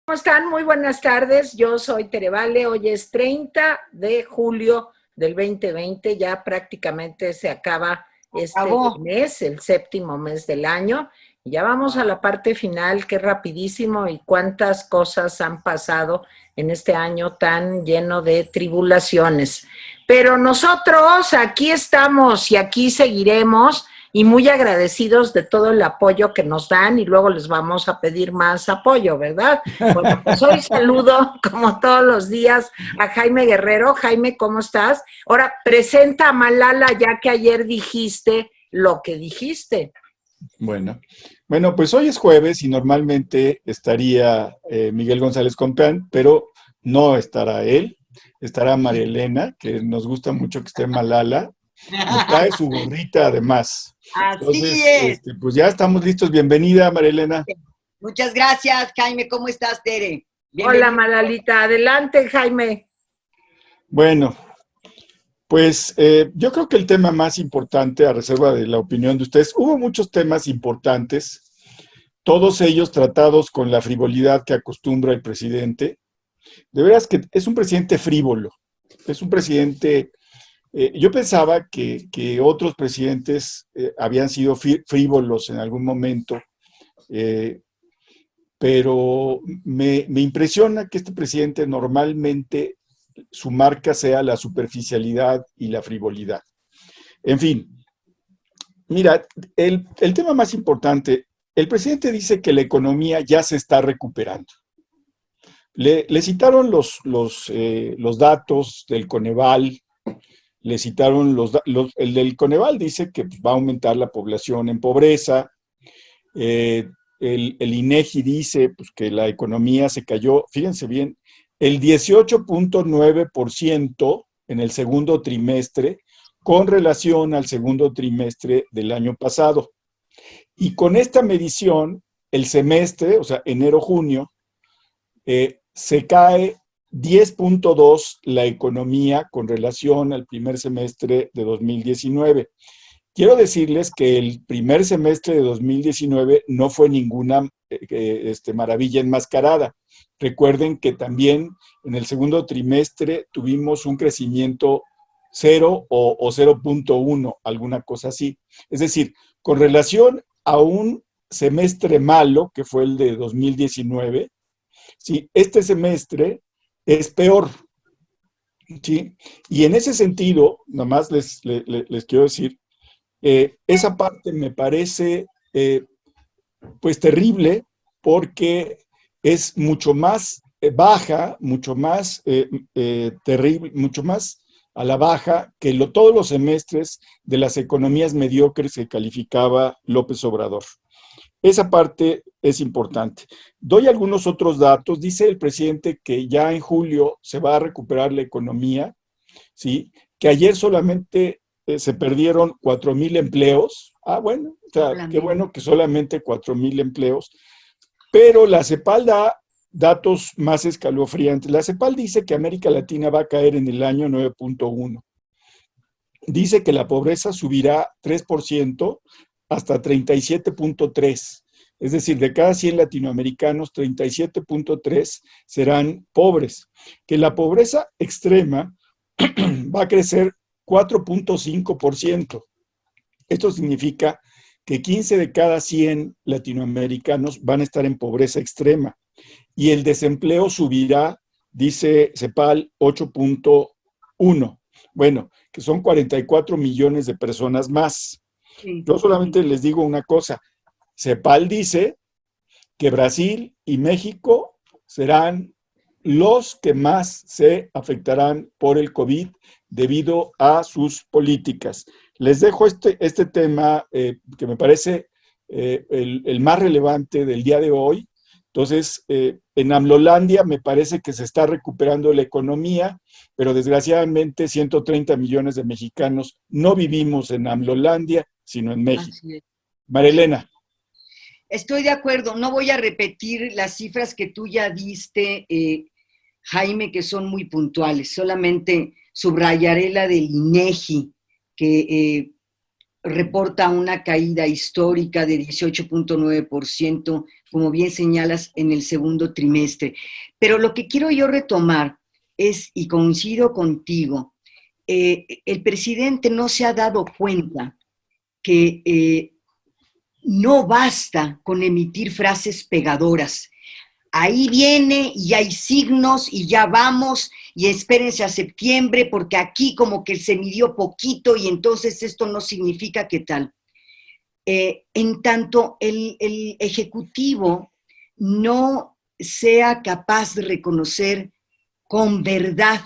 ¿Cómo están? Muy buenas tardes. Yo soy Tere Vale. Hoy es 30 de julio del 2020. Ya prácticamente se acaba este Acabó. mes, el séptimo mes del año. Y ya vamos a la parte final, qué rapidísimo y cuántas cosas han pasado en este año tan lleno de tribulaciones. Pero nosotros aquí estamos y aquí seguiremos y muy agradecidos de todo el apoyo que nos dan y luego les vamos a pedir más apoyo, ¿verdad? Bueno, pues hoy saludo, como todos los días, a Jaime Guerrero. Jaime, ¿cómo estás? Ahora, presenta a Malala, ya que ayer dijiste lo que dijiste. Bueno, bueno, pues hoy es jueves y normalmente estaría Miguel González Compeán, pero no estará él, estará María Elena, que nos gusta mucho que esté Malala, nos trae su gorrita además. Así Entonces, es. pues ya estamos listos. Bienvenida, María Elena. Muchas gracias, Jaime. ¿Cómo estás, Tere? Hola, Bienvenido. Malalita. Adelante, Jaime. Bueno, pues yo creo que el tema más importante, a reserva de la opinión de ustedes, hubo muchos temas importantes, todos ellos tratados con la frivolidad que acostumbra el presidente. De veras que es un presidente frívolo, es un presidente, yo pensaba que otros presidentes habían sido frívolos en algún momento, eh, pero me impresiona que este presidente normalmente su marca sea la superficialidad y la frivolidad. En fin, mira, el tema más importante, el presidente dice que la economía ya se está recuperando. Le citaron los datos del Coneval, le citaron el del Coneval dice que pues, va a aumentar la población en pobreza, el INEGI dice pues, que la economía se cayó, fíjense bien, el 18.9% en el segundo trimestre con relación al segundo trimestre del año pasado. Y con esta medición, el semestre, o sea, enero-junio, se cae 10.2 la economía con relación al primer semestre de 2019. Quiero decirles que el primer semestre de 2019 no fue ninguna maravilla enmascarada. Recuerden que también en el segundo trimestre tuvimos un crecimiento 0 o 0.1, alguna cosa así. Es decir, con relación a un semestre malo, que fue el de 2019, ¿sí? Este semestre es peor, ¿sí? Y en ese sentido, nomás les quiero decir, esa parte me parece pues terrible porque es mucho más baja, mucho más terrible, mucho más a la baja que todos los semestres de las economías mediocres que calificaba López Obrador. Esa parte es importante. Doy algunos otros datos. Dice el presidente que ya en julio se va a recuperar la economía, ¿sí? Que ayer solamente se perdieron 4,000 empleos. Ah, bueno, o sea, qué bueno que solamente 4,000 empleos. Pero la CEPAL da datos más escalofriantes. La CEPAL dice que América Latina va a caer en el año 9.1. Dice que la pobreza subirá 3% hasta 37.3. Es decir, de cada 100 latinoamericanos, 37.3 serán pobres. Que la pobreza extrema va a crecer 4.5%. Esto significa que 15 de cada 100 latinoamericanos van a estar en pobreza extrema. Y el desempleo subirá, dice CEPAL, 8.1. Bueno, que son 44 millones de personas más. Sí. Yo solamente les digo una cosa. CEPAL dice que Brasil y México serán los que más se afectarán por el COVID debido a sus políticas. Les dejo este tema que me parece el más relevante del día de hoy. Entonces, en AMLOlandia me parece que se está recuperando la economía, pero desgraciadamente 130 millones de mexicanos no vivimos en AMLOlandia, sino en México. Marilena. Estoy de acuerdo. No voy a repetir las cifras que tú ya diste, Jaime, que son muy puntuales. Solamente subrayaré la del INEGI, que reporta una caída histórica de 18.9%, como bien señalas, en el segundo trimestre. Pero lo que quiero yo retomar es, y coincido contigo, el presidente no se ha dado cuenta que no basta con emitir frases pegadoras. Ahí viene y hay signos y ya vamos y espérense a septiembre porque aquí como que se midió poquito y entonces esto no significa que tal. En tanto el Ejecutivo no sea capaz de reconocer con verdad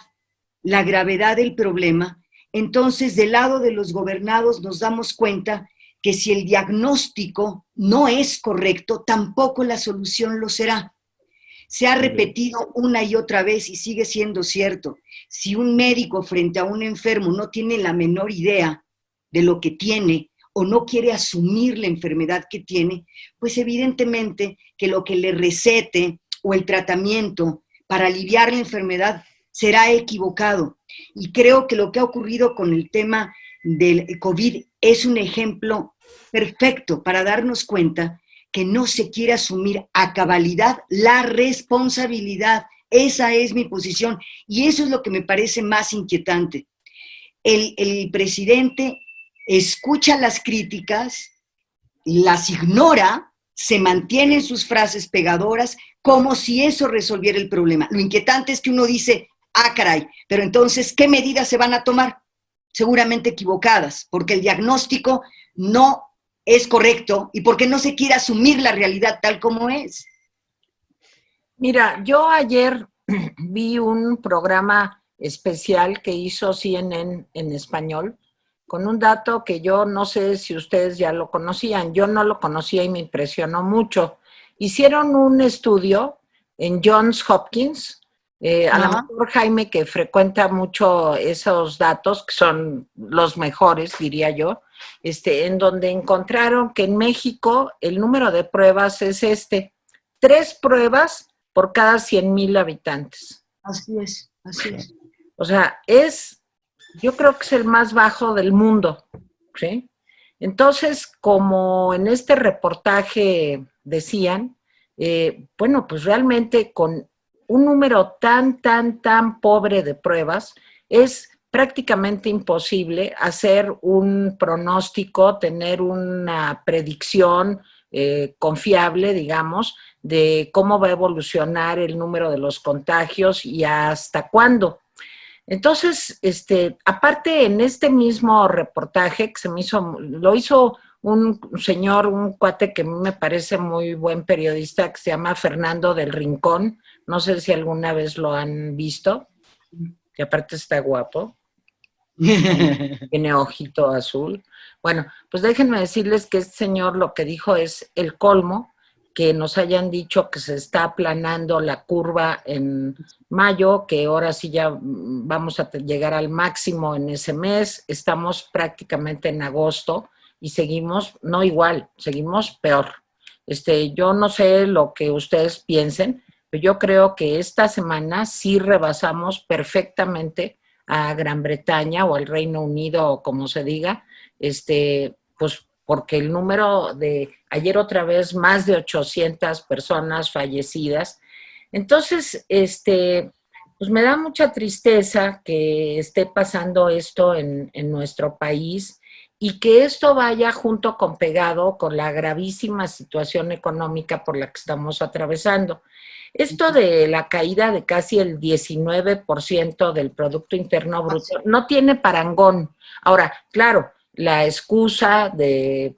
la gravedad del problema, entonces del lado de los gobernados nos damos cuenta que si el diagnóstico no es correcto, tampoco la solución lo será. Se ha repetido una y otra vez y sigue siendo cierto. Si un médico frente a un enfermo no tiene la menor idea de lo que tiene o no quiere asumir la enfermedad que tiene, pues evidentemente que lo que le recete o el tratamiento para aliviar la enfermedad será equivocado. Y creo que lo que ha ocurrido con el tema del COVID es un ejemplo perfecto para darnos cuenta que no se quiere asumir a cabalidad la responsabilidad. Esa es mi posición y eso es lo que me parece más inquietante. El presidente escucha las críticas, las ignora, se mantiene en sus frases pegadoras como si eso resolviera el problema. Lo inquietante es que uno dice, ah, caray, pero entonces, ¿qué medidas se van a tomar? Seguramente equivocadas, porque el diagnóstico no es correcto y porque no se quiere asumir la realidad tal como es. Mira, yo ayer vi un programa especial que hizo CNN en español con un dato que yo no sé si ustedes ya lo conocían. Yo no lo conocía y me impresionó mucho. Hicieron un estudio en Johns Hopkins. A lo mejor Jaime, que frecuenta mucho esos datos, que son los mejores, diría yo, en donde encontraron que en México el número de pruebas es 3 pruebas por cada 100,000 habitantes. Así es, así es. O sea, yo creo que es el más bajo del mundo, ¿sí? Entonces, como en este reportaje decían, bueno, pues realmente con un número tan pobre de pruebas, es prácticamente imposible hacer un pronóstico, tener una predicción confiable, digamos, de cómo va a evolucionar el número de los contagios y hasta cuándo. Entonces, aparte en este mismo reportaje que lo hizo un señor, un cuate que a mí me parece muy buen periodista, que se llama Fernando del Rincón, no sé si alguna vez lo han visto, que aparte está guapo, tiene ojito azul. Bueno, pues déjenme decirles que este señor lo que dijo es el colmo, que nos hayan dicho que se está aplanando la curva en mayo, que ahora sí ya vamos a llegar al máximo en ese mes, estamos prácticamente en agosto y seguimos, no igual, seguimos peor. Yo no sé lo que ustedes piensen, pero yo creo que esta semana sí rebasamos perfectamente a Gran Bretaña o al Reino Unido o como se diga, pues porque el número de, ayer otra vez, más de 800 personas fallecidas. Entonces, pues me da mucha tristeza que esté pasando esto en nuestro país y que esto vaya junto con pegado con la gravísima situación económica por la que estamos atravesando. Esto de la caída de casi el 19% del Producto Interno Bruto no tiene parangón. Ahora, claro, la excusa del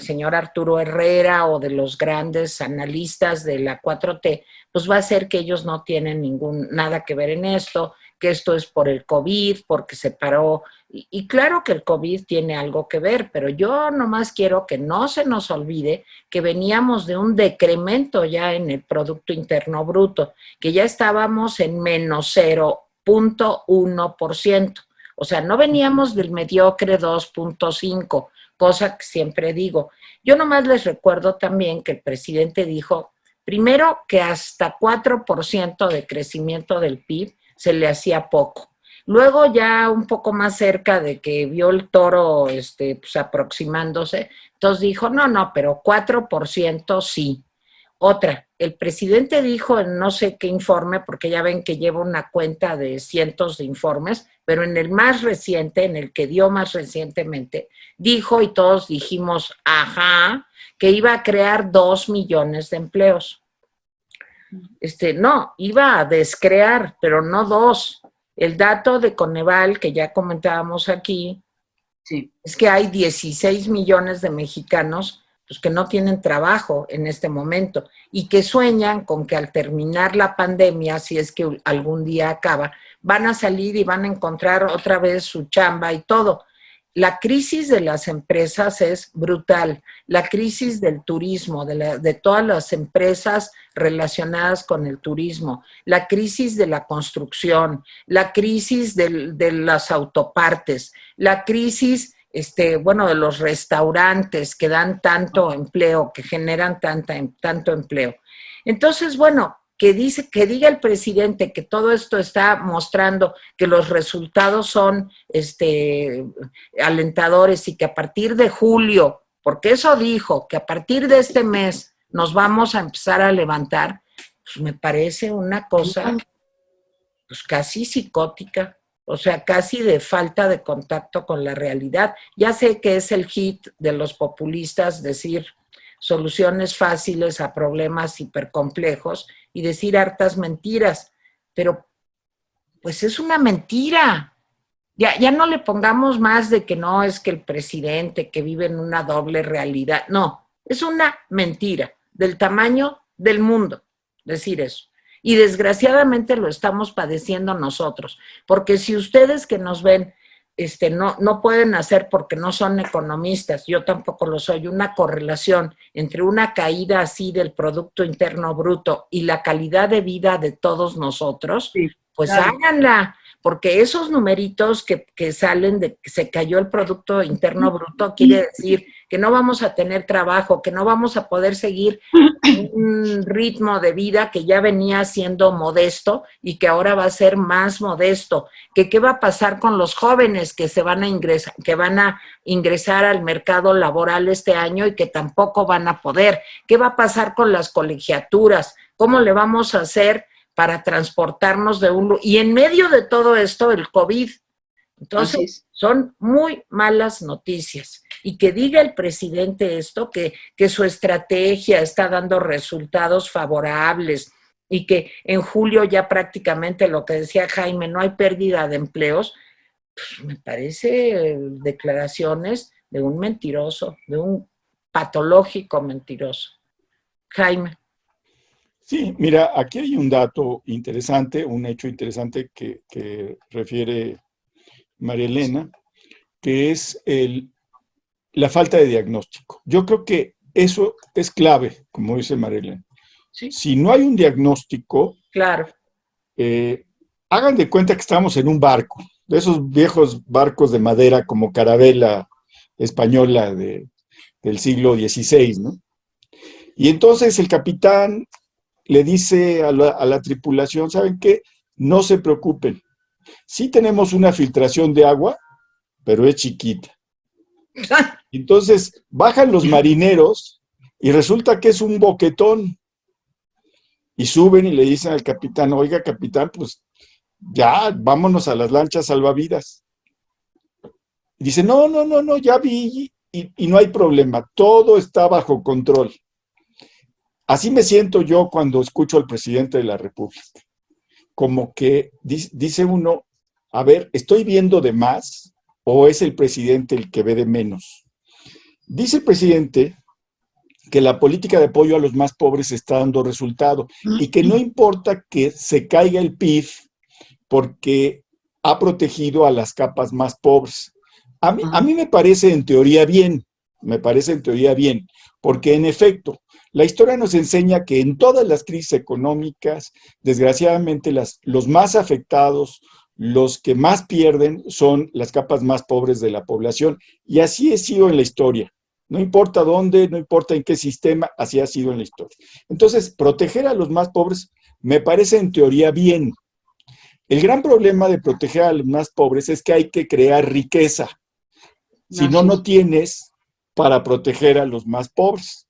señor Arturo Herrera o de los grandes analistas de la 4T, pues va a ser que ellos no tienen nada que ver en esto, que esto es por el COVID, porque se paró. Y claro que el COVID tiene algo que ver, pero yo nomás quiero que no se nos olvide que veníamos de un decremento ya en el Producto Interno Bruto, que ya estábamos en menos 0.1%. O sea, no veníamos del mediocre 2.5, cosa que siempre digo. Yo nomás les recuerdo también que el presidente dijo, primero, que hasta 4% de crecimiento del PIB se le hacía poco. Luego ya un poco más cerca de que vio el toro pues aproximándose, entonces dijo, no, pero 4% sí. Otra, el presidente dijo en no sé qué informe, porque ya ven que lleva una cuenta de cientos de informes, pero en el más reciente, en el que dio más recientemente, dijo y todos dijimos, ajá, que iba a crear 2 millones de empleos. No, iba a descrear, pero no 2. El dato de Coneval, que ya comentábamos aquí, Sí. es que hay 16 millones de mexicanos pues, que no tienen trabajo en este momento y que sueñan con que al terminar la pandemia, si es que algún día acaba, van a salir y van a encontrar otra vez su chamba y todo. La crisis de las empresas es brutal. La crisis del turismo, de todas las empresas relacionadas con el turismo, la crisis de la construcción, la crisis de las autopartes, la crisis, bueno, de los restaurantes que dan tanto empleo, que generan tanto empleo. Entonces, bueno, que diga el presidente que todo esto está mostrando que los resultados son alentadores y que a partir de julio, porque eso dijo, que a partir de este mes nos vamos a empezar a levantar, pues me parece una cosa pues casi psicótica, o sea, casi de falta de contacto con la realidad. Ya sé que es el hit de los populistas decir soluciones fáciles a problemas hipercomplejos y decir hartas mentiras, pero pues es una mentira. Ya no le pongamos más de que no es que el presidente que vive en una doble realidad. No, es una mentira del tamaño del mundo decir eso. Y desgraciadamente lo estamos padeciendo nosotros, porque si ustedes que nos ven no pueden hacer porque no son economistas, yo tampoco lo soy, una correlación entre una caída así del Producto Interno Bruto y la calidad de vida de todos nosotros, Sí, pues claro. háganla, porque esos numeritos que salen de que se cayó el Producto Interno Bruto quiere decir que no vamos a tener trabajo, que no vamos a poder seguir un ritmo de vida que ya venía siendo modesto y que ahora va a ser más modesto, que qué va a pasar con los jóvenes que van a ingresar al mercado laboral este año y que tampoco van a poder, qué va a pasar con las colegiaturas, cómo le vamos a hacer para transportarnos de un lugar, y en medio de todo esto el COVID. Entonces, son muy malas noticias. Y que diga el presidente esto, que su estrategia está dando resultados favorables y que en julio ya prácticamente lo que decía Jaime, no hay pérdida de empleos, pues me parece declaraciones de un mentiroso, de un patológico mentiroso. Jaime. Sí, mira, aquí hay un dato interesante, un hecho interesante que refiere María Elena, que es la falta de diagnóstico. Yo creo que eso es clave, como dice María Elena. ¿Sí? Si no hay un diagnóstico, claro. Hagan de cuenta que estamos en un barco, de esos viejos barcos de madera como carabela española del siglo XVI, ¿no? Y entonces el capitán le dice a la tripulación, ¿saben qué? No se preocupen. Sí tenemos una filtración de agua, pero es chiquita. Entonces bajan los marineros y resulta que es un boquetón. Y suben y le dicen al capitán, oiga, capitán, pues ya, vámonos a las lanchas salvavidas. Y dice, no, ya vi y no hay problema, todo está bajo control. Así me siento yo cuando escucho al presidente de la República. Como que dice uno, a ver, ¿estoy viendo de más o es el presidente el que ve de menos? Dice el presidente que la política de apoyo a los más pobres está dando resultado y que no importa que se caiga el PIB porque ha protegido a las capas más pobres. A mí me parece en teoría bien, porque en efecto, la historia nos enseña que en todas las crisis económicas, desgraciadamente, los más afectados, los que más pierden, son las capas más pobres de la población. Y así ha sido en la historia. No importa dónde, no importa en qué sistema, así ha sido en la historia. Entonces, proteger a los más pobres me parece en teoría bien. El gran problema de proteger a los más pobres es que hay que crear riqueza. Si no, no tienes para proteger a los más pobres.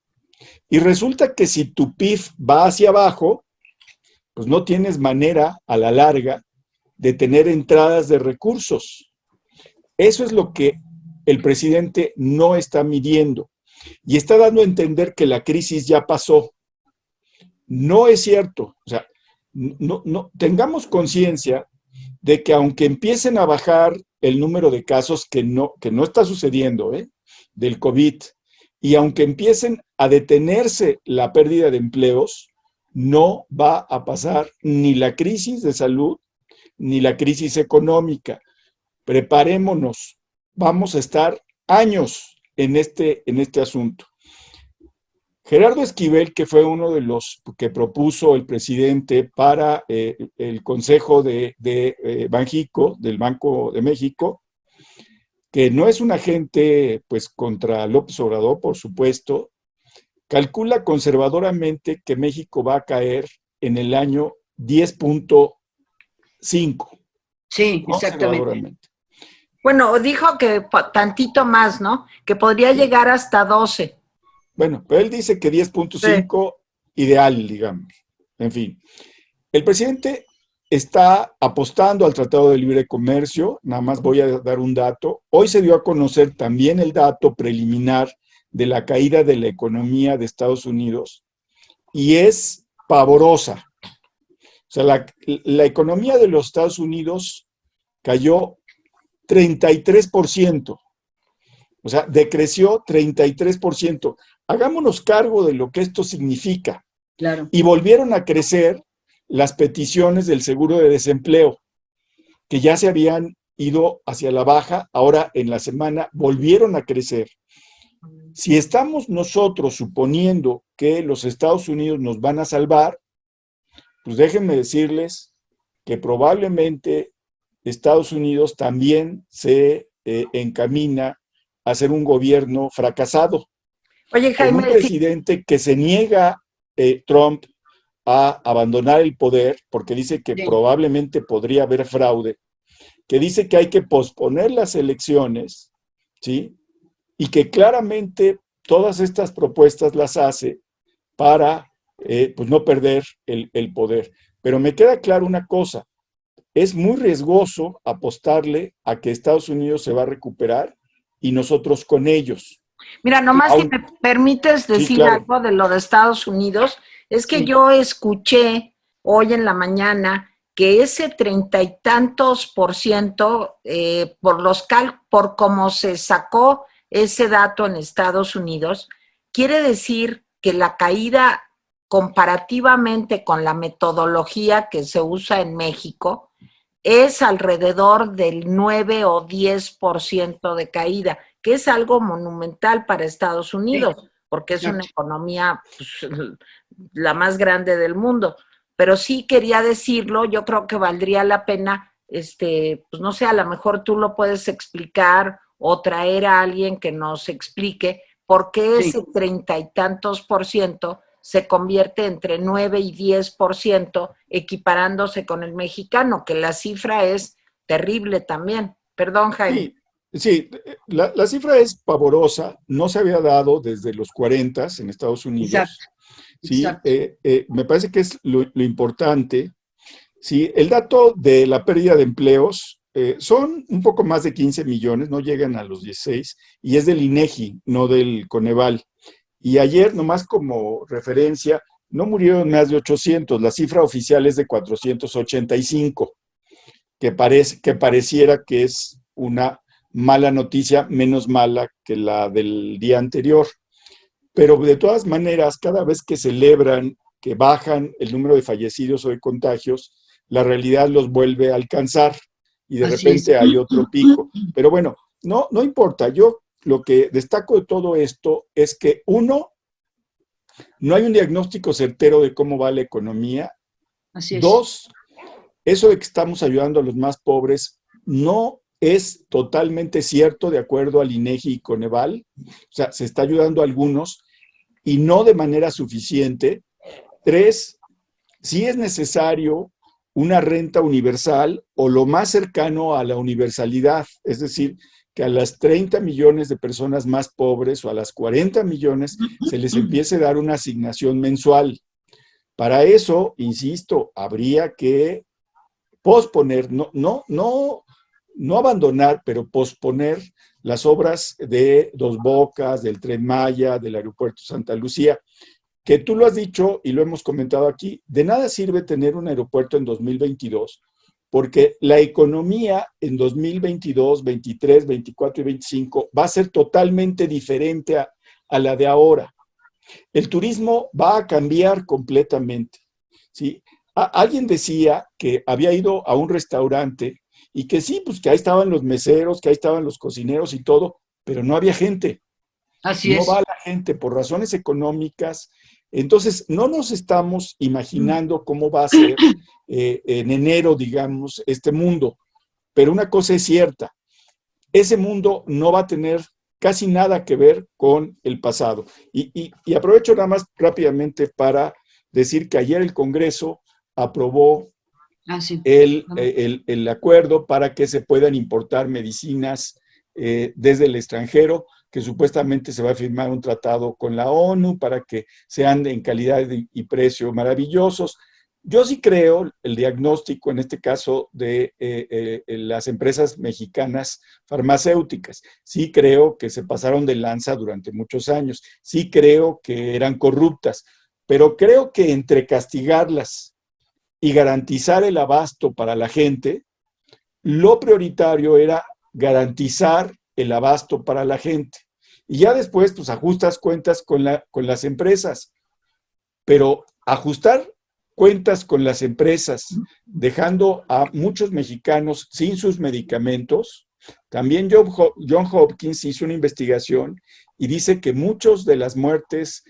Y resulta que si tu PIB va hacia abajo, pues no tienes manera a la larga de tener entradas de recursos. Eso es lo que el presidente no está midiendo y está dando a entender que la crisis ya pasó. No es cierto. O sea, no tengamos conciencia de que aunque empiecen a bajar el número de casos que no está sucediendo, del COVID, y aunque empiecen a detenerse la pérdida de empleos, no va a pasar ni la crisis de salud ni la crisis económica. Preparémonos, vamos a estar años en este asunto. Gerardo Esquivel, que fue uno de los que propuso el presidente para el Consejo de Banjico, del Banco de México, que no es un agente pues contra López Obrador, por supuesto, calcula conservadoramente que México va a caer en el año 10.5. Sí, exactamente. Bueno, dijo que tantito más, ¿no? Que podría llegar hasta 12. Bueno, pero él dice que 10.5 ideal, digamos. En fin, el presidente está apostando al Tratado de Libre Comercio. Nada más voy a dar un dato. Hoy se dio a conocer también el dato preliminar de la caída de la economía de Estados Unidos y es pavorosa. O sea, la economía de los Estados Unidos cayó 33%. O sea, decreció 33%. Hagámonos cargo de lo que esto significa. Claro. Y volvieron a crecer las peticiones del seguro de desempleo, que ya se habían ido hacia la baja, ahora en la semana volvieron a crecer. Si estamos nosotros suponiendo que los Estados Unidos nos van a salvar, pues déjenme decirles que probablemente Estados Unidos también se encamina a ser un gobierno fracasado. Oye, Jaime, con un presidente que se niega, Trump, a abandonar el poder, porque dice que probablemente podría haber fraude, que dice que hay que posponer las elecciones, ¿sí? Y que claramente todas estas propuestas las hace para pues no perder el poder. Pero me queda claro una cosa, es muy riesgoso apostarle a que Estados Unidos se va a recuperar y nosotros con ellos. Mira, nomás si me permites decir algo de lo de Estados Unidos, es que yo escuché hoy en la mañana que ese 30 y tantos %, por cómo se sacó ese dato en Estados Unidos, quiere decir que la caída comparativamente con la metodología que se usa en México es alrededor del 9 o 10% de caída, que es algo monumental para Estados Unidos, porque es una economía pues, la más grande del mundo. Pero sí quería decirlo, yo creo que valdría la pena, pues no sé, a lo mejor tú lo puedes explicar o traer a alguien que nos explique por qué ese 30 y tantos % se convierte entre 9 y 10%, equiparándose con el mexicano, que la cifra es terrible también. Perdón, Jaime. Sí, la cifra es pavorosa, no se había dado desde los 40 en Estados Unidos. Exacto. Sí, me parece que es lo importante. Sí, el dato de la pérdida de empleos son un poco más de 15 millones, no llegan a los 16, y es del INEGI, no del Coneval. Y ayer, nomás como referencia, no murieron más de 800, la cifra oficial es de 485, que pareciera que es una mala noticia, menos mala que la del día anterior. Pero de todas maneras, cada vez que celebran que bajan el número de fallecidos o de contagios, la realidad los vuelve a alcanzar y de repente hay otro pico. Pero bueno, no importa. Yo lo que destaco de todo esto es que, uno, no hay un diagnóstico certero de cómo va la economía. Dos, eso de que estamos ayudando a los más pobres no es totalmente cierto de acuerdo al INEGI y Coneval. O sea, se está ayudando a algunos y no de manera suficiente. Tres, sí es necesario una renta universal o lo más cercano a la universalidad, es decir, que a las 30 millones de personas más pobres o a las 40 millones se les empiece a dar una asignación mensual. Para eso, insisto, habría que posponer, no abandonar, pero posponer las obras de Dos Bocas, del Tren Maya, del Aeropuerto Santa Lucía, que tú lo has dicho y lo hemos comentado aquí, de nada sirve tener un aeropuerto en 2022, porque la economía en 2022, 23, 24 y 25 va a ser totalmente diferente a la de ahora. El turismo va a cambiar completamente, ¿sí? Alguien decía que había ido a un restaurante y que sí, pues que ahí estaban los meseros, que ahí estaban los cocineros y todo, pero no había gente. Así No es. va la gente por razones económicas. Entonces, no nos estamos imaginando cómo va a ser en enero, digamos, este mundo. Pero una cosa es cierta, ese mundo no va a tener casi nada que ver con el pasado. Y aprovecho nada más rápidamente para decir que ayer el Congreso aprobó Sí. el acuerdo para que se puedan importar medicinas desde el extranjero, que supuestamente se va a firmar un tratado con la ONU para que sean en calidad y precio maravillosos. Yo sí creo el diagnóstico, en este caso, de las empresas mexicanas farmacéuticas. Sí creo que se pasaron de lanza durante muchos años. Sí creo que eran corruptas, pero creo que entre castigarlas y garantizar el abasto para la gente, lo prioritario era garantizar el abasto para la gente. Y ya después, pues ajustas cuentas con las empresas. Pero ajustar cuentas con las empresas, dejando a muchos mexicanos sin sus medicamentos. También John Hopkins hizo una investigación y dice que muchos de las muertes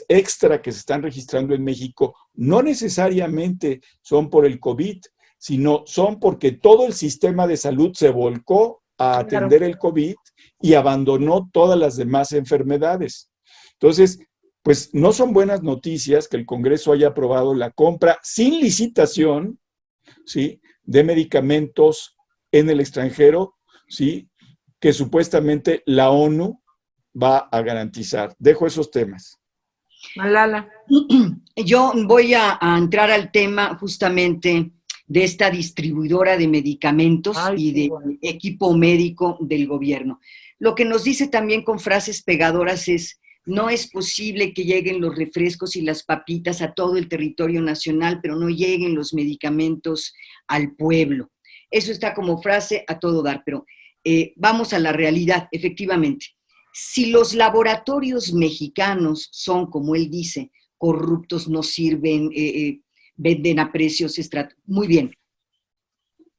extra que se están registrando en México no necesariamente son por el COVID, sino son porque todo el sistema de salud se volcó a atender el COVID y abandonó todas las demás enfermedades. Entonces, pues no son buenas noticias que el Congreso haya aprobado la compra sin licitación, ¿sí?, de medicamentos en el extranjero, ¿sí?, que supuestamente la ONU va a garantizar. Dejo esos temas. Malala. Yo voy a entrar al tema justamente de esta distribuidora de medicamentos y de equipo médico del gobierno. Lo que nos dice también con frases pegadoras es: no es posible que lleguen los refrescos y las papitas a todo el territorio nacional, pero no lleguen los medicamentos al pueblo. Eso está como frase a todo dar, pero vamos a la realidad, efectivamente. Si los laboratorios mexicanos son, como él dice, corruptos, no sirven, venden a precios muy bien.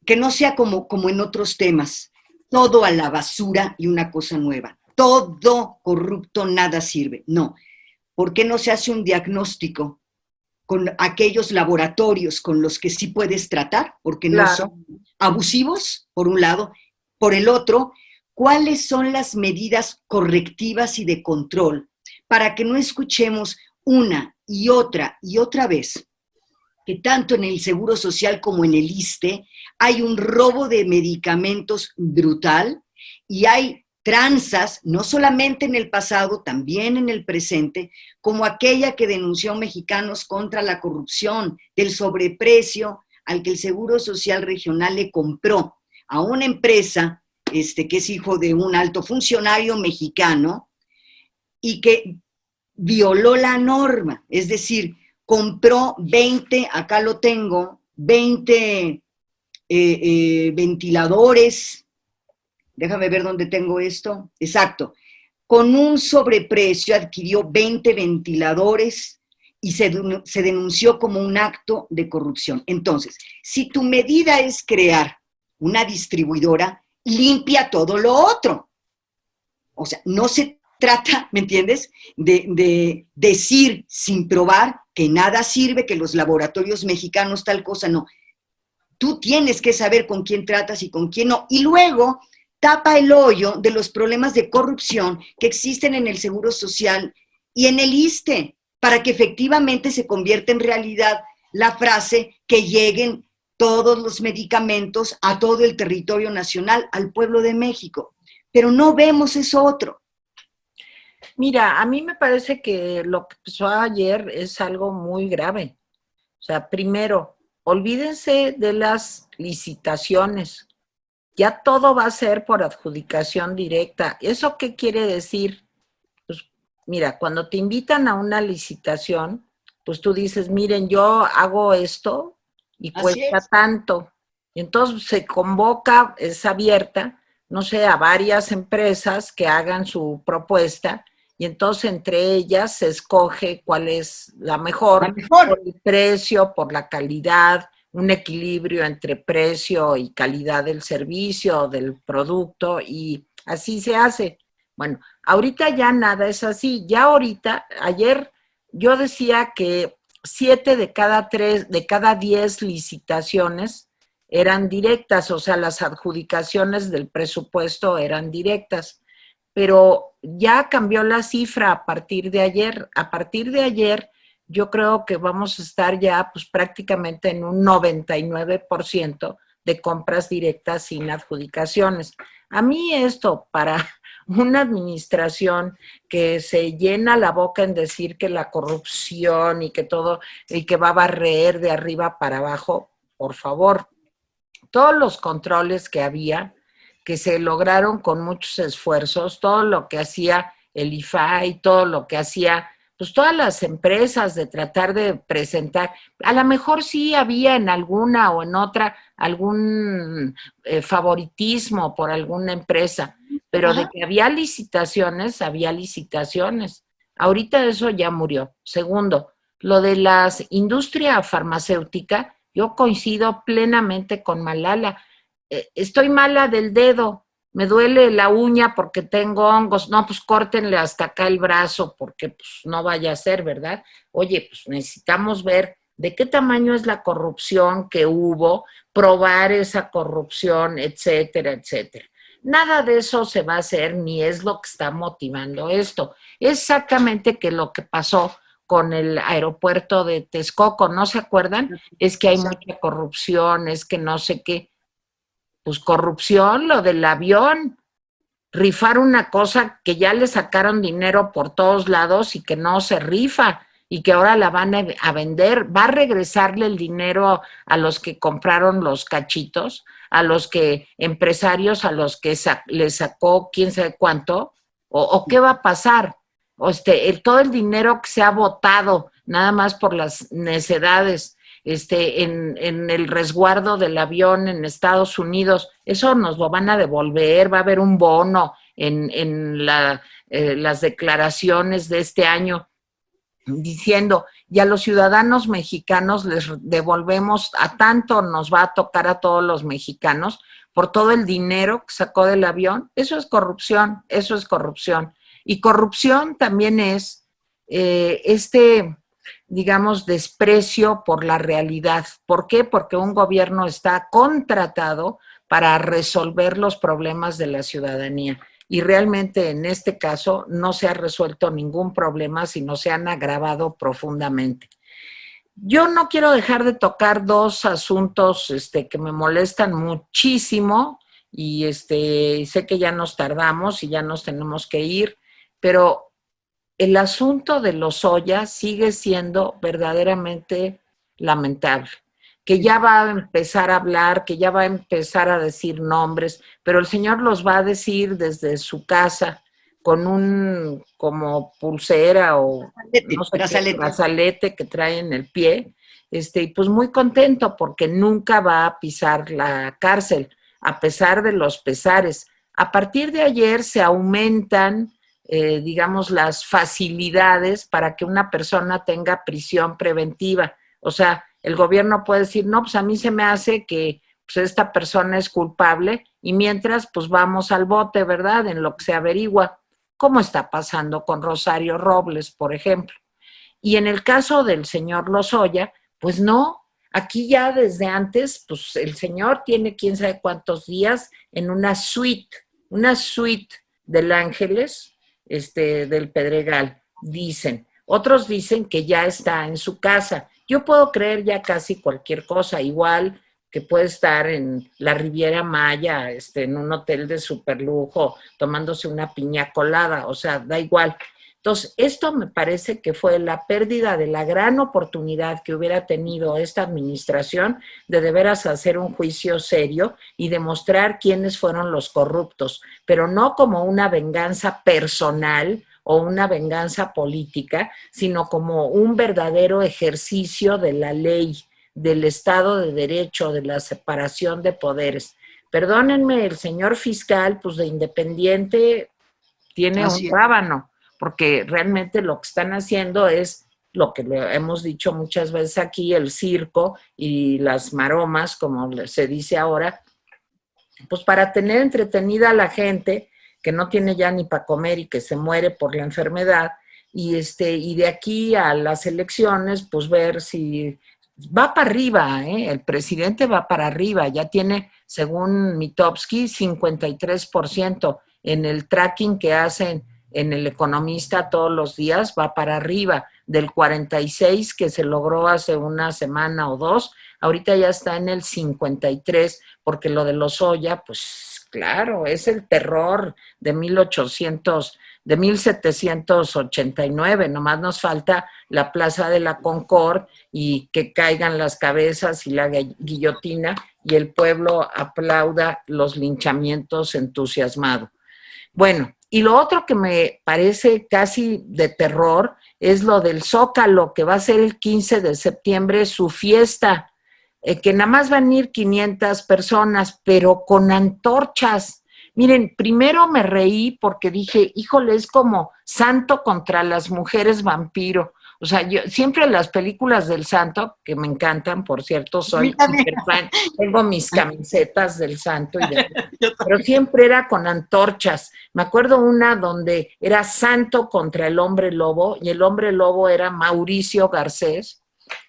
Que no sea como en otros temas, todo a la basura y una cosa nueva. Todo corrupto, nada sirve. No. ¿Por qué no se hace un diagnóstico con aquellos laboratorios con los que sí puedes tratar? Porque no son abusivos, por un lado. Por el otro, ¿cuáles son las medidas correctivas y de control para que no escuchemos una y otra vez que tanto en el Seguro Social como en el ISSSTE hay un robo de medicamentos brutal y hay tranzas, no solamente en el pasado, también en el presente, como aquella que denunció Mexicanos contra la corrupción, del sobreprecio al que el Seguro Social Regional le compró a una empresa que es hijo de un alto funcionario mexicano y que violó la norma, es decir, compró 20, acá lo tengo, 20 ventiladores. Déjame ver dónde tengo esto. Exacto. Con un sobreprecio adquirió 20 ventiladores y se denunció como un acto de corrupción. Entonces, si tu medida es crear una distribuidora, limpia todo lo otro. O sea, no se trata, ¿me entiendes?, de decir sin probar que nada sirve, que los laboratorios mexicanos tal cosa, no. Tú tienes que saber con quién tratas y con quién no. Y luego tapa el hoyo de los problemas de corrupción que existen en el Seguro Social y en el ISSSTE, para que efectivamente se convierta en realidad la frase que lleguen todos los medicamentos a todo el territorio nacional, al pueblo de México. Pero no vemos eso otro. Mira, a mí me parece que lo que pasó ayer es algo muy grave. O sea, primero, olvídense de las licitaciones. Ya todo va a ser por adjudicación directa. ¿Eso qué quiere decir? Pues mira, cuando te invitan a una licitación, pues tú dices, miren, yo hago esto y Así cuesta es. tanto. Y entonces se convoca, es abierta, no sé, a varias empresas que hagan su propuesta y entonces entre ellas se escoge cuál es la La mejor por mejor. el precio, por la calidad, un equilibrio entre precio y calidad del servicio o del producto y así se hace. Bueno, ahorita ya nada es así. Ya ahorita, ayer yo decía que 7 de cada 10 licitaciones eran directas, o sea, las adjudicaciones del presupuesto eran directas, pero ya cambió la cifra a partir de ayer. A partir de ayer, yo creo que vamos a estar ya pues prácticamente en un 99% de compras directas sin adjudicaciones. A mí esto para una administración que se llena la boca en decir que la corrupción y que todo, y que va a barrer de arriba para abajo, por favor, todos los controles que había, que se lograron con muchos esfuerzos, todo lo que hacía el IFAI, todo lo que hacía, pues todas las empresas de tratar de presentar, a lo mejor sí había en alguna o en otra algún favoritismo por alguna empresa, pero de Ajá. que había licitaciones, había licitaciones. Ahorita eso ya murió. Segundo, lo de la industria farmacéutica, yo coincido plenamente con Malala. Estoy mala del dedo, me duele la uña porque tengo hongos. No, pues córtenle hasta acá el brazo porque pues, no vaya a ser, ¿verdad? Oye, pues necesitamos ver de qué tamaño es la corrupción que hubo, probar esa corrupción, etcétera, etcétera. Nada de eso se va a hacer ni es lo que está motivando esto. Exactamente que lo que pasó con el aeropuerto de Texcoco, ¿no se acuerdan? Es que hay Exacto. mucha corrupción, es que no sé qué. Pues corrupción, lo del avión, rifar una cosa que ya le sacaron dinero por todos lados y que no se rifa y que ahora la van a vender, va a regresarle el dinero a los que compraron los cachitos, a los que empresarios, a los que le sacó quién sabe cuánto, o qué va a pasar. O todo el dinero que se ha botado nada más por las necedades en el resguardo del avión en Estados Unidos, eso nos lo van a devolver, va a haber un bono en las declaraciones de este año diciendo, y a los ciudadanos mexicanos les devolvemos, a tanto nos va a tocar a todos los mexicanos por todo el dinero que sacó del avión. Eso es corrupción, eso es corrupción. Y corrupción también es digamos, desprecio por la realidad. ¿Por qué? Porque un gobierno está contratado para resolver los problemas de la ciudadanía. Y realmente en este caso no se ha resuelto ningún problema, sino se han agravado profundamente. Yo no quiero dejar de tocar dos asuntos que me molestan muchísimo y sé que ya nos tardamos y ya nos tenemos que ir, pero el asunto de Lozoya sigue siendo verdaderamente lamentable, que ya va a empezar a hablar, que ya va a empezar a decir nombres, pero el señor los va a decir desde su casa con un como pulsera o no sé qué, brazalete que trae en el pie, y pues muy contento porque nunca va a pisar la cárcel, a pesar de los pesares. A partir de ayer se aumentan digamos, las facilidades para que una persona tenga prisión preventiva. O sea, el gobierno puede decir, no, pues a mí se me hace que pues, esta persona es culpable y mientras, pues vamos al bote, ¿verdad? En lo que se averigua. ¿Cómo está pasando con Rosario Robles, por ejemplo? Y en el caso del señor Lozoya, pues no, aquí ya desde antes, pues el señor tiene quién sabe cuántos días en una suite del Ángeles, del Pedregal, dicen. Otros dicen que ya está en su casa yo puedo creer ya casi cualquier cosa, igual que puede estar en la Riviera Maya, en un hotel de superlujo, tomándose una piña colada, o sea, da igual. Entonces, esto me parece que fue la pérdida de la gran oportunidad que hubiera tenido esta administración de veras hacer un juicio serio y demostrar quiénes fueron los corruptos, pero no como una venganza personal o una venganza política, sino como un verdadero ejercicio de la ley, del Estado de Derecho, de la separación de poderes. Perdónenme, el señor fiscal, pues de independiente tiene un Así es. rábano, porque realmente lo que están haciendo es lo que le hemos dicho muchas veces aquí, el circo y las maromas, como se dice ahora, pues para tener entretenida a la gente que no tiene ya ni para comer y que se muere por la enfermedad, y de aquí a las elecciones, pues ver si va para arriba, ¿eh? El presidente va para arriba, ya tiene, según Mitofsky, 53% en el tracking que hacen en El Economista todos los días, va para arriba, del 46 que se logró hace una semana o dos, ahorita ya está en el 53, porque lo de Lozoya, pues claro, es el terror de 1789, nomás nos falta la Plaza de la Concord y que caigan las cabezas y la guillotina y el pueblo aplauda los linchamientos entusiasmado. Bueno, y lo otro que me parece casi de terror es lo del Zócalo, que va a ser el 15 de septiembre su fiesta, que nada más van a ir 500 personas, pero con antorchas. Miren, primero me reí porque dije, híjole, es como santo contra las mujeres vampiro. O sea, yo siempre las películas del santo, que me encantan, por cierto, soy hiper fan, tengo mis camisetas del santo y demás, pero siempre era con antorchas. Me acuerdo una donde era santo contra el hombre lobo y el hombre lobo era Mauricio Garcés,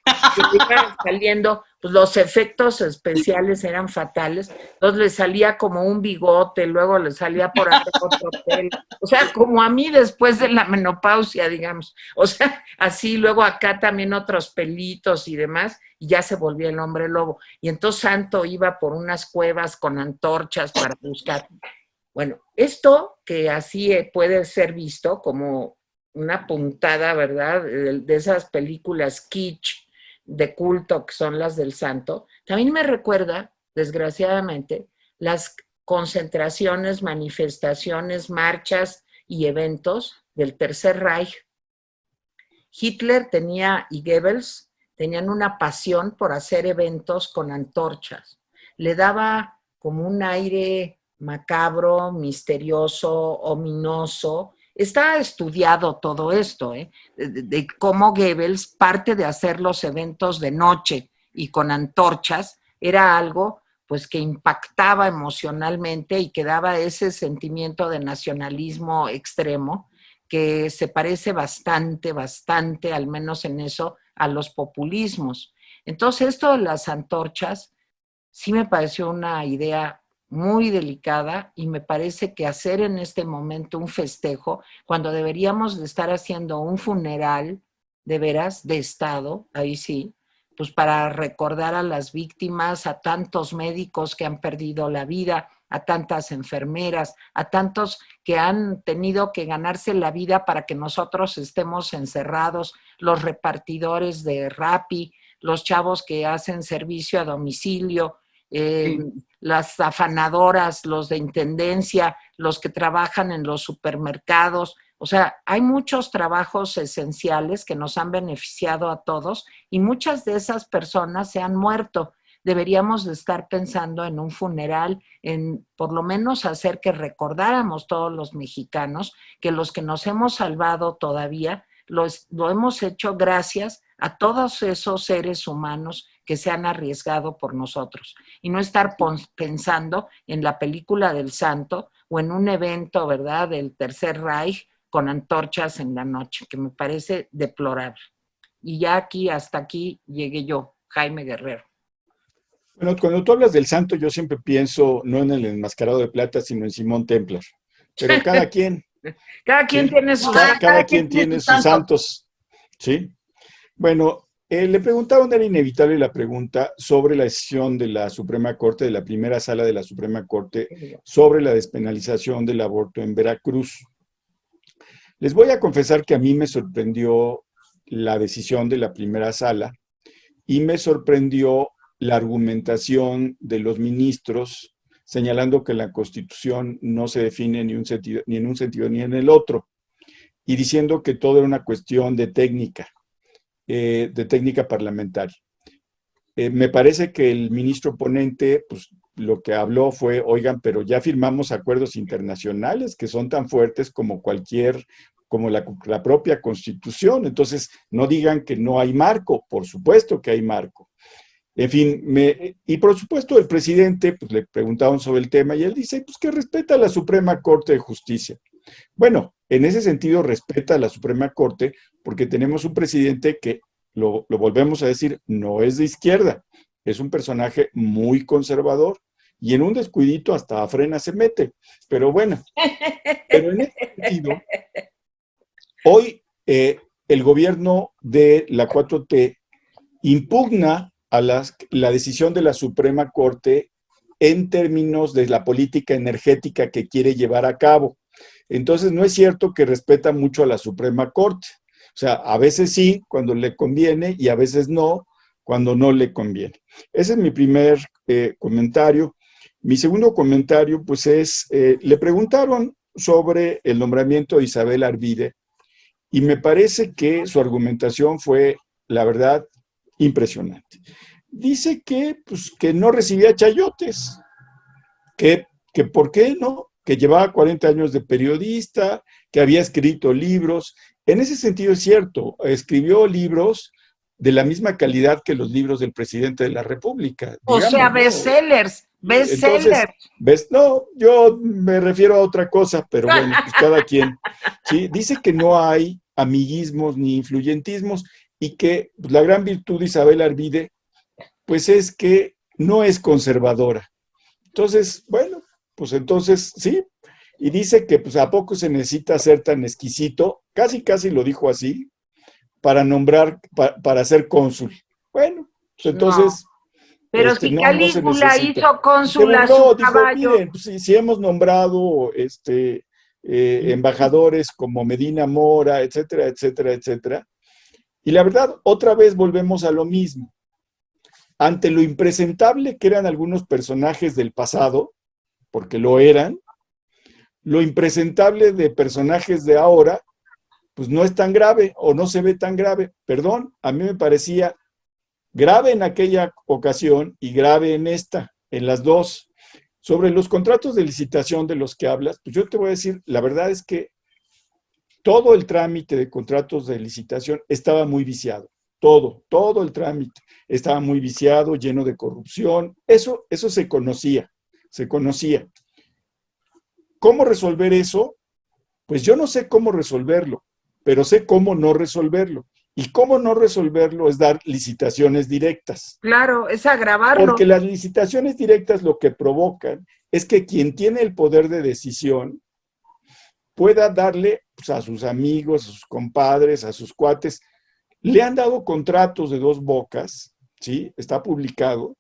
que iban saliendo, pues los efectos especiales eran fatales, entonces le salía como un bigote, luego le salía por acá otro pelo, o sea, como a mí después de la menopausia, digamos, o sea, así, luego acá también otros pelitos y demás, y ya se volvía el hombre lobo, y entonces Santo iba por unas cuevas con antorchas para buscar. Bueno, esto que así puede ser visto como una puntada, ¿verdad? De esas películas kitsch de culto que son las del santo, también me recuerda, desgraciadamente, las concentraciones, manifestaciones, marchas y eventos del Tercer Reich. Hitler tenía y Goebbels tenían una pasión por hacer eventos con antorchas. Le daba como un aire macabro, misterioso, ominoso. Está estudiado todo esto, de cómo Goebbels, parte de hacer los eventos de noche y con antorchas, era algo pues que impactaba emocionalmente y que daba ese sentimiento de nacionalismo extremo que se parece bastante, bastante, al menos en eso, a los populismos. Entonces, esto de las antorchas sí me pareció una idea muy delicada y me parece que hacer en este momento un festejo, cuando deberíamos de estar haciendo un funeral de veras de Estado, ahí sí, pues para recordar a las víctimas, a tantos médicos que han perdido la vida, a tantas enfermeras, a tantos que han tenido que ganarse la vida para que nosotros estemos encerrados, los repartidores de Rappi, los chavos que hacen servicio a domicilio, sí, las afanadoras, los de intendencia, los que trabajan en los supermercados. O sea, hay muchos trabajos esenciales que nos han beneficiado a todos y muchas de esas personas se han muerto. Deberíamos de estar pensando en un funeral, en por lo menos hacer que recordáramos todos los mexicanos que los que nos hemos salvado todavía lo hemos hecho gracias a todos esos seres humanos que se han arriesgado por nosotros y no estar pensando en la película del santo o en un evento, ¿verdad?, del Tercer Reich con antorchas en la noche, que me parece deplorable. Y ya aquí, hasta aquí, llegué yo, Jaime Guerrero. Bueno, cuando tú hablas del santo, yo siempre pienso no en el enmascarado de plata, sino en Simón Templar. Pero cada quien. Cada quien ¿sí? tiene sus Cada quien tiene sus santos. ¿Sí? Bueno, Le preguntaron, era inevitable la pregunta sobre la decisión de la Suprema Corte, de la primera sala de la Suprema Corte, sobre la despenalización del aborto en Veracruz. Les voy a confesar que a mí me sorprendió la decisión de la primera sala y me sorprendió la argumentación de los ministros señalando que la Constitución no se define ni en un sentido ni en el otro, y diciendo que todo era una cuestión de técnica parlamentaria. Me parece que el ministro ponente, pues lo que habló fue, oigan, pero ya firmamos acuerdos internacionales que son tan fuertes como la propia Constitución, entonces no digan que no hay marco, por supuesto que hay marco. En fin, y por supuesto el presidente, pues le preguntaron sobre el tema y él dice, pues que respeta a la Suprema Corte de Justicia. Bueno, en ese sentido respeta a la Suprema Corte porque tenemos un presidente que, lo volvemos a decir, no es de izquierda, es un personaje muy conservador y en un descuidito hasta a frena se mete. Pero bueno, pero en ese sentido, hoy el gobierno de la 4T impugna a la decisión de la Suprema Corte en términos de la política energética que quiere llevar a cabo. Entonces, no es cierto que respeta mucho a la Suprema Corte. O sea, a veces sí, cuando le conviene, y a veces no, cuando no le conviene. Ese es mi primer comentario. Mi segundo comentario, pues le preguntaron sobre el nombramiento de Isabel Arvide, y me parece que su argumentación fue, la verdad, impresionante. Dice pues, que no recibía chayotes, que ¿por qué no? Que llevaba 40 años de periodista, que había escrito libros. En ese sentido es cierto, escribió libros de la misma calidad que los libros del presidente de la República. O sea, bestsellers, bestsellers. No, yo me refiero a otra cosa, pero bueno, pues cada quien. ¿Sí? Dice que no hay amiguismos ni influyentismos y que pues, la gran virtud de Isabel Arvide, pues es que no es conservadora. Entonces, bueno, pues entonces sí, y dice que pues a poco se necesita ser tan exquisito, casi lo dijo así, para nombrar, para ser cónsul. Bueno, pues entonces... No. Pero si Calígula hizo cónsul a su caballo. Miren, pues, si hemos nombrado embajadores como Medina Mora, etcétera, etcétera, etcétera, y la verdad, otra vez volvemos a lo mismo. Ante lo impresentable que eran algunos personajes del pasado, porque lo eran, lo impresentable de personajes de ahora, pues no es tan grave o no se ve tan grave. Perdón, a mí me parecía grave en aquella ocasión y grave en esta, en las dos. Sobre los contratos de licitación de los que hablas, pues yo te voy a decir, la verdad es que todo el trámite de contratos de licitación estaba muy viciado. Todo el trámite estaba muy viciado, lleno de corrupción. Eso se conocía. ¿Cómo resolver eso? Pues yo no sé cómo resolverlo, pero sé cómo no resolverlo. Y cómo no resolverlo es dar licitaciones directas. Claro, es agravarlo. Porque las licitaciones directas lo que provocan es que quien tiene el poder de decisión pueda darle pues, a sus amigos, a sus compadres, a sus cuates. Le han dado contratos de 2 bocas, ¿sí? Está publicado,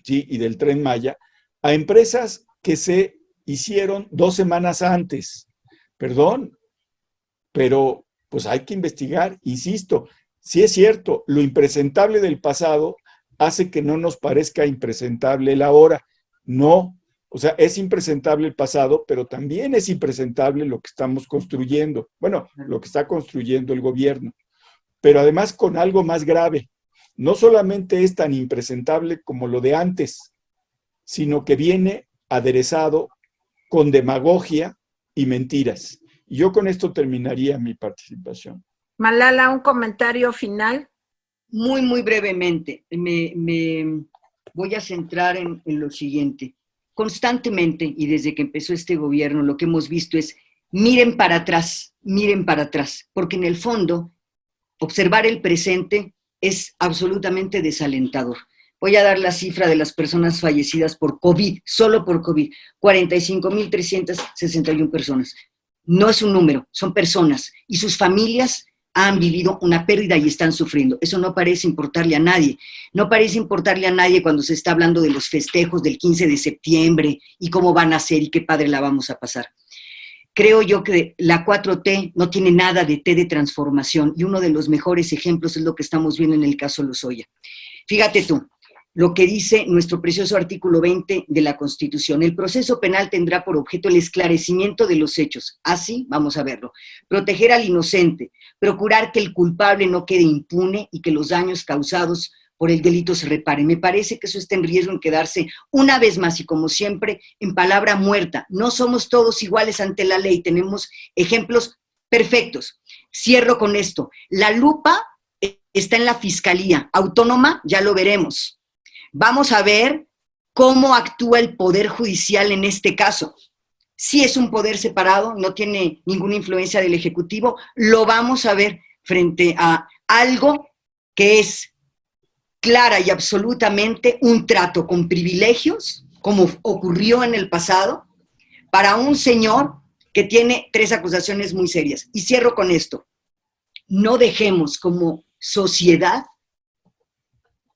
¿sí? Y del Tren Maya, a empresas que se hicieron 2 semanas antes. Perdón, pero pues hay que investigar, insisto, si es cierto, lo impresentable del pasado hace que no nos parezca impresentable el ahora. No, o sea, es impresentable el pasado, pero también es impresentable lo que estamos construyendo. Bueno, lo que está construyendo el gobierno. Pero además con algo más grave. No solamente es tan impresentable como lo de antes, sino que viene aderezado con demagogia y mentiras. Y yo con esto terminaría mi participación. Malala, un comentario final. Muy, muy brevemente. Me voy a centrar en lo siguiente. Constantemente, y desde que empezó este gobierno, lo que hemos visto es miren para atrás, porque en el fondo, observar el presente es absolutamente desalentador. Voy a dar la cifra de las personas fallecidas por COVID, solo por COVID, 45,361 personas. No es un número, son personas. Y sus familias han vivido una pérdida y están sufriendo. Eso no parece importarle a nadie. No parece importarle a nadie cuando se está hablando de los festejos del 15 de septiembre y cómo van a ser y qué padre la vamos a pasar. Creo yo que la 4T no tiene nada de T de transformación y uno de los mejores ejemplos es lo que estamos viendo en el caso Lozoya. Fíjate tú, lo que dice nuestro precioso artículo 20 de la Constitución. El proceso penal tendrá por objeto el esclarecimiento de los hechos. Así, vamos a verlo. Proteger al inocente, procurar que el culpable no quede impune y que los daños causados por el delito se reparen. Me parece que eso está en riesgo en quedarse una vez más y como siempre en palabra muerta. No somos todos iguales ante la ley, tenemos ejemplos perfectos. Cierro con esto. La lupa está en la Fiscalía Autónoma, ya lo veremos. Vamos a ver cómo actúa el Poder Judicial en este caso. Si es un poder separado, no tiene ninguna influencia del Ejecutivo, lo vamos a ver frente a algo que es clara y absolutamente un trato con privilegios, como ocurrió en el pasado, para un señor que tiene 3 acusaciones muy serias. Y cierro con esto. No dejemos como sociedad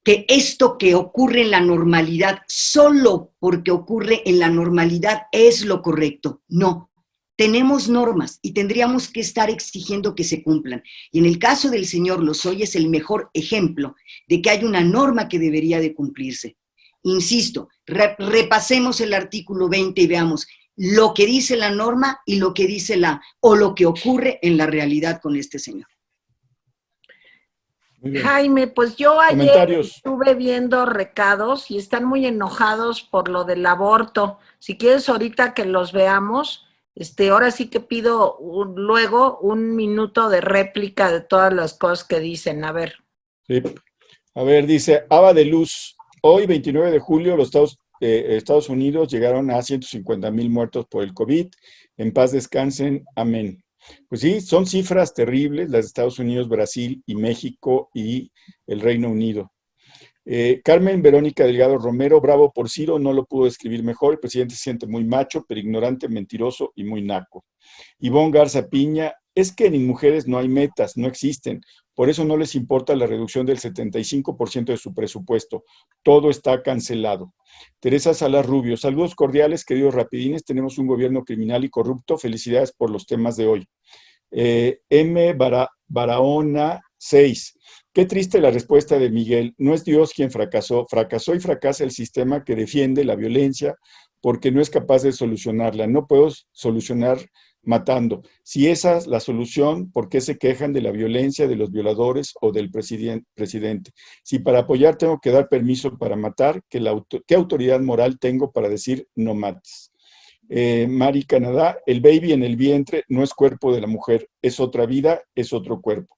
que esto que ocurre en la normalidad, solo porque ocurre en la normalidad es lo correcto. No, tenemos normas y tendríamos que estar exigiendo que se cumplan. Y en el caso del señor Lozoya es el mejor ejemplo de que hay una norma que debería de cumplirse. Insisto, repasemos el artículo 20 y veamos lo que dice la norma y lo que dice lo que ocurre en la realidad con este señor. Jaime, pues yo ayer Comentarios. estuve viendo recados y están muy enojados por lo del aborto. Si quieres ahorita que los veamos, ahora sí que pido luego un minuto de réplica de todas las cosas que dicen. A ver. Sí. A ver, dice Ava de Luz, hoy 29 de julio los Estados Unidos llegaron a 150,000 muertos por el COVID. En paz descansen, amén. Pues sí, son cifras terribles, las de Estados Unidos, Brasil y México y el Reino Unido. Carmen Verónica Delgado Romero, bravo por Ciro, no lo pudo describir mejor, el presidente se siente muy macho, pero ignorante, mentiroso y muy naco. Ivonne Garza Piña, es que en mujeres no hay metas, no existen, por eso no les importa la reducción del 75% de su presupuesto, todo está cancelado. Teresa Salas Rubio, saludos cordiales, queridos rapidines, tenemos un gobierno criminal y corrupto, felicidades por los temas de hoy. M. Barahona 6, qué triste la respuesta de Miguel, no es Dios quien fracasó, fracasó y fracasa el sistema que defiende la violencia porque no es capaz de solucionarla, no puedo solucionar matando. Si esa es la solución, ¿por qué se quejan de la violencia de los violadores o del presidente? Si para apoyar tengo que dar permiso para matar, ¿qué autoridad moral tengo para decir no mates? Mari Canadá, el baby en el vientre no es cuerpo de la mujer, es otra vida, es otro cuerpo.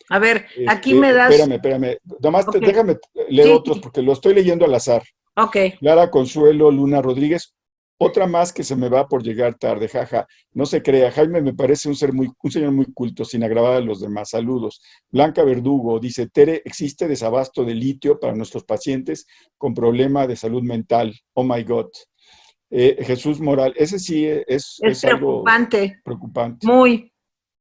A ver, aquí me das... Espérame. Nada más okay. Déjame leer otros porque lo estoy leyendo al azar. Ok. Clara Consuelo Luna Rodríguez, otra más que se me va por llegar tarde, jaja. No se crea, Jaime me parece un señor muy culto, sin agravar a los demás. Saludos. Blanca Verdugo dice, Tere, existe desabasto de litio para nuestros pacientes con problema de salud mental. Oh my God. Jesús Morales, ese sí es preocupante. Algo preocupante. Muy.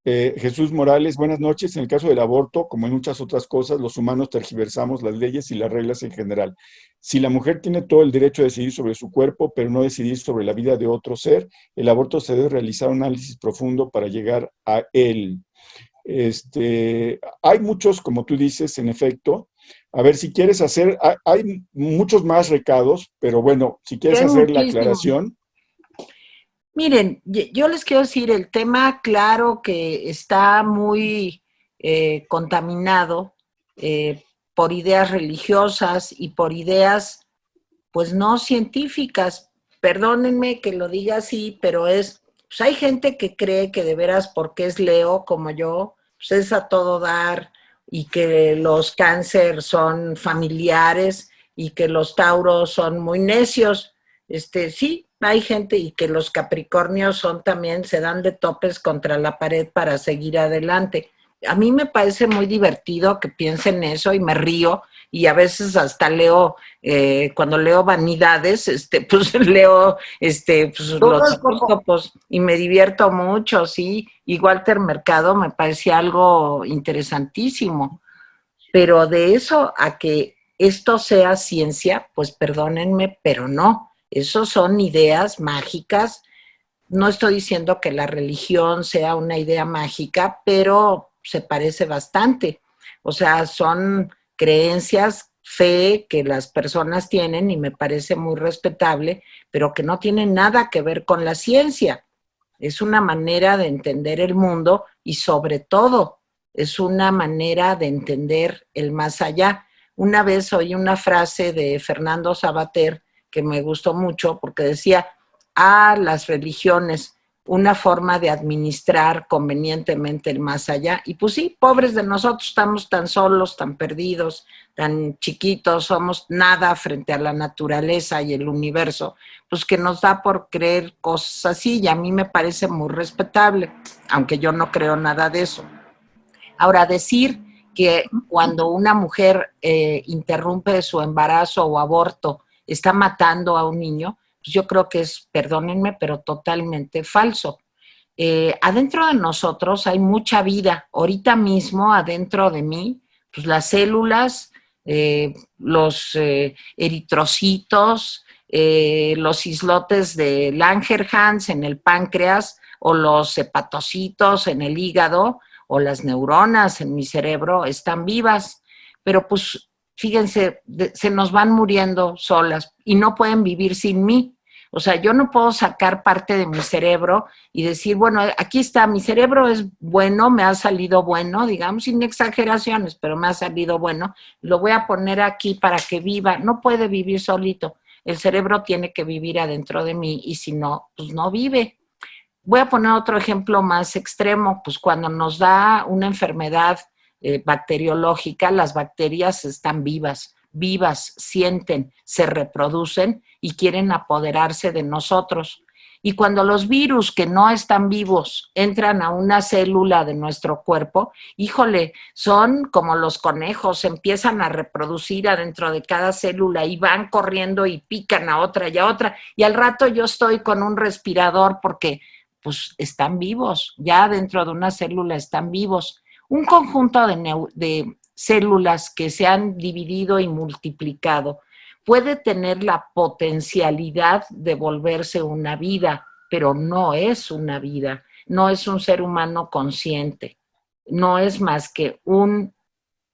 Jesús Morales, buenas noches. En el caso del aborto, como en muchas otras cosas, los humanos tergiversamos las leyes y las reglas en general. Si la mujer tiene todo el derecho a decidir sobre su cuerpo, pero no decidir sobre la vida de otro ser, el aborto se debe realizar un análisis profundo para llegar a él. Hay muchos, como tú dices, en efecto. A ver, si quieres hacer, hay muchos más recados, pero bueno, si quieres hacer la aclaración. Miren, yo les quiero decir, el tema claro que está muy contaminado por ideas religiosas y por ideas, pues no científicas. Perdónenme que lo diga así, pero pues hay gente que cree que de veras, porque es Leo como yo, pues es a todo dar y que los cáncer son familiares y que los tauros son muy necios. Sí, hay gente y que los capricornios también se dan de topes contra la pared para seguir adelante. a mí me parece muy divertido que piensen eso y me río y a veces hasta leo, cuando leo vanidades, pues leo pues, los horóscopos y me divierto mucho, sí. Y Walter Mercado me parecía algo interesantísimo, pero de eso a que esto sea ciencia, pues perdónenme, pero no. Esos son ideas mágicas. No estoy diciendo que la religión sea una idea mágica, pero se parece bastante. O sea, son creencias, fe que las personas tienen y me parece muy respetable, pero que no tienen nada que ver con la ciencia. Es una manera de entender el mundo y sobre todo es una manera de entender el más allá. Una vez oí una frase de Fernando Savater que me gustó mucho porque decía, las religiones, una forma de administrar convenientemente el más allá. Y pues sí, pobres de nosotros, estamos tan solos, tan perdidos, tan chiquitos, somos nada frente a la naturaleza y el universo, pues que nos da por creer cosas así y a mí me parece muy respetable, aunque yo no creo nada de eso. Ahora, decir que cuando una mujer interrumpe su embarazo o aborto, está matando a un niño, pues yo creo que es, perdónenme, pero totalmente falso. Adentro de nosotros hay mucha vida. Ahorita mismo, adentro de mí, pues las células, los eritrocitos, los islotes de Langerhans en el páncreas o los hepatocitos en el hígado o las neuronas en mi cerebro están vivas, pero pues fíjense, se nos van muriendo solas y no pueden vivir sin mí. O sea, yo no puedo sacar parte de mi cerebro y decir, bueno, aquí está, mi cerebro es bueno, me ha salido bueno, digamos, sin exageraciones, pero me ha salido bueno, lo voy a poner aquí para que viva. No puede vivir solito. El cerebro tiene que vivir adentro de mí y si no, pues no vive. Voy a poner otro ejemplo más extremo, pues cuando nos da una enfermedad bacteriológica, las bacterias están vivas, sienten, se reproducen y quieren apoderarse de nosotros. Y cuando los virus que no están vivos entran a una célula de nuestro cuerpo, híjole, son como los conejos, empiezan a reproducir adentro de cada célula y van corriendo y pican a otra y a otra. Y al rato yo estoy con un respirador porque pues están vivos, ya dentro de una célula están vivos. Un conjunto de células que se han dividido y multiplicado puede tener la potencialidad de volverse una vida, pero no es una vida, no es un ser humano consciente, no es más que un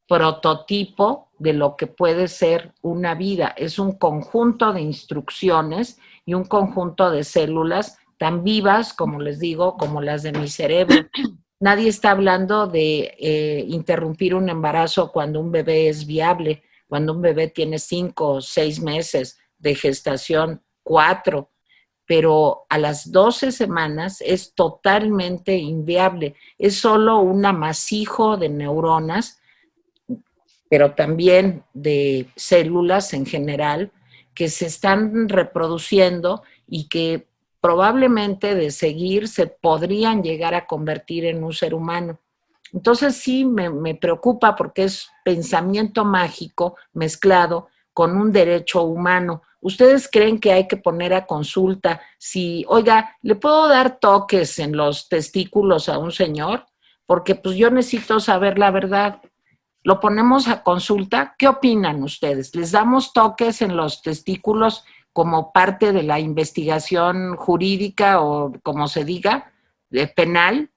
prototipo de lo que puede ser una vida, es un conjunto de instrucciones y un conjunto de células tan vivas, como les digo, como las de mi cerebro. Nadie está hablando de interrumpir un embarazo cuando un bebé es viable, cuando un bebé tiene 5 o 6 meses de gestación, 4, pero a las 12 semanas es totalmente inviable. Es solo un amasijo de neuronas, pero también de células en general, que se están reproduciendo y que probablemente de seguir se podrían llegar a convertir en un ser humano. Entonces sí me preocupa porque es pensamiento mágico mezclado con un derecho humano. ¿Ustedes creen que hay que poner a consulta si, oiga, ¿le puedo dar toques en los testículos a un señor? Porque pues yo necesito saber la verdad. Lo ponemos a consulta. ¿Qué opinan ustedes? ¿Les damos toques en los testículos como parte de la investigación jurídica o como se diga, penal?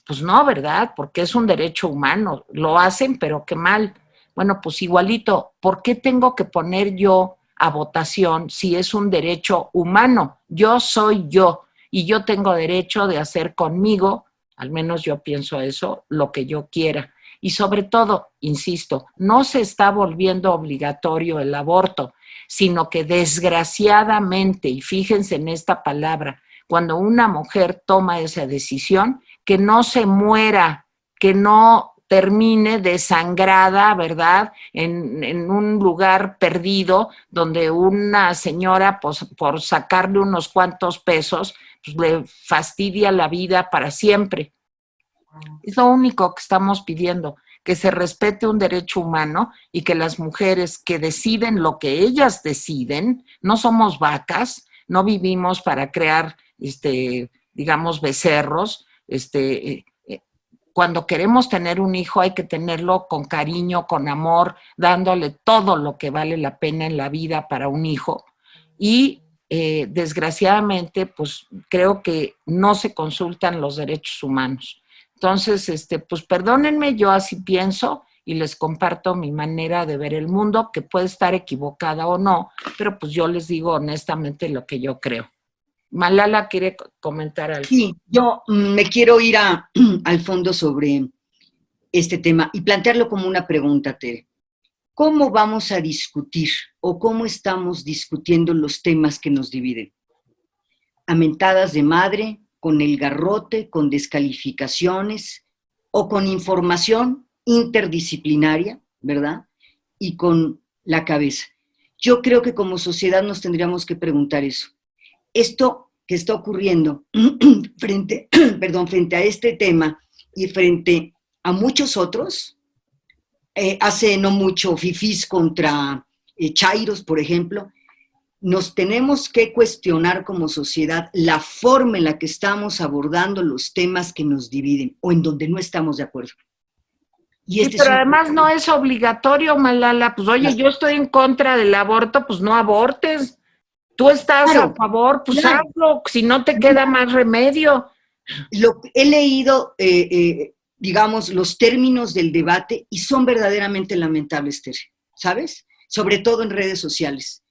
Pues no, ¿verdad? Porque es un derecho humano. Lo hacen, pero qué mal. Bueno, pues igualito, ¿por qué tengo que poner yo a votación si es un derecho humano? Yo soy yo y yo tengo derecho de hacer conmigo, al menos yo pienso eso, lo que yo quiera. Y sobre todo, insisto, no se está volviendo obligatorio el aborto, sino que desgraciadamente, y fíjense en esta palabra, cuando una mujer toma esa decisión, que no se muera, que no termine desangrada, ¿verdad? En un lugar perdido donde una señora, pues, por sacarle unos cuantos pesos, pues, le fastidia la vida para siempre. Es lo único que estamos pidiendo, que se respete un derecho humano y que las mujeres que deciden lo que ellas deciden, no somos vacas, no vivimos para crear, digamos, becerros. Cuando queremos tener un hijo hay que tenerlo con cariño, con amor, dándole todo lo que vale la pena en la vida para un hijo. Y desgraciadamente, pues creo que no se consultan los derechos humanos. Entonces, pues perdónenme, yo así pienso y les comparto mi manera de ver el mundo, que puede estar equivocada o no, pero pues yo les digo honestamente lo que yo creo. Malala quiere comentar algo. Sí, yo me quiero ir al fondo sobre este tema y plantearlo como una pregunta, Tere. ¿Cómo vamos a discutir o cómo estamos discutiendo los temas que nos dividen? ¿A mentadas de madre, con el garrote, con descalificaciones o con información interdisciplinaria, ¿verdad? Y con la cabeza. Yo creo que como sociedad nos tendríamos que preguntar eso. Esto que está ocurriendo frente a este tema y frente a muchos otros, hace no mucho fifís contra chairos, por ejemplo, nos tenemos que cuestionar como sociedad la forma en la que estamos abordando los temas que nos dividen o en donde no estamos de acuerdo. Y sí, pero además no es obligatorio, Malala. Pues oye, yo estoy en contra del aborto, pues no abortes. Tú estás a favor, pues hazlo, si no te queda más remedio. He leído, digamos, los términos del debate y son verdaderamente lamentables, Tere, ¿sabes? Sobre todo en redes sociales.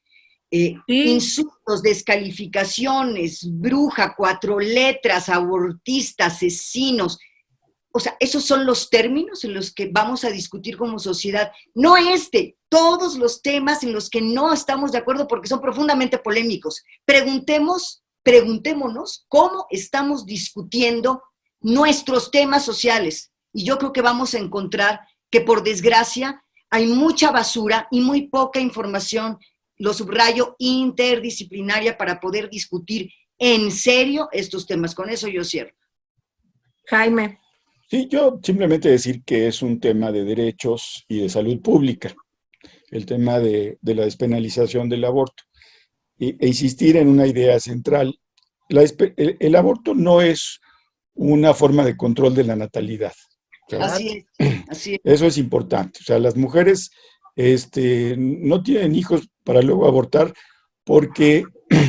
Sí. Insultos, descalificaciones, bruja, 4 letras, abortista, asesinos. O sea, esos son los términos en los que vamos a discutir como sociedad. No todos los temas en los que no estamos de acuerdo porque son profundamente polémicos. Preguntémonos cómo estamos discutiendo nuestros temas sociales. Y yo creo que vamos a encontrar que, por desgracia, hay mucha basura y muy poca información, lo subrayo, interdisciplinaria para poder discutir en serio estos temas. Con eso yo cierro. Jaime. Sí, yo simplemente decir que es un tema de derechos y de salud pública, el tema de la despenalización del aborto. E insistir en una idea central. El aborto no es una forma de control de la natalidad. Así es. Eso es importante. O sea, las mujeres no tienen hijos para luego abortar porque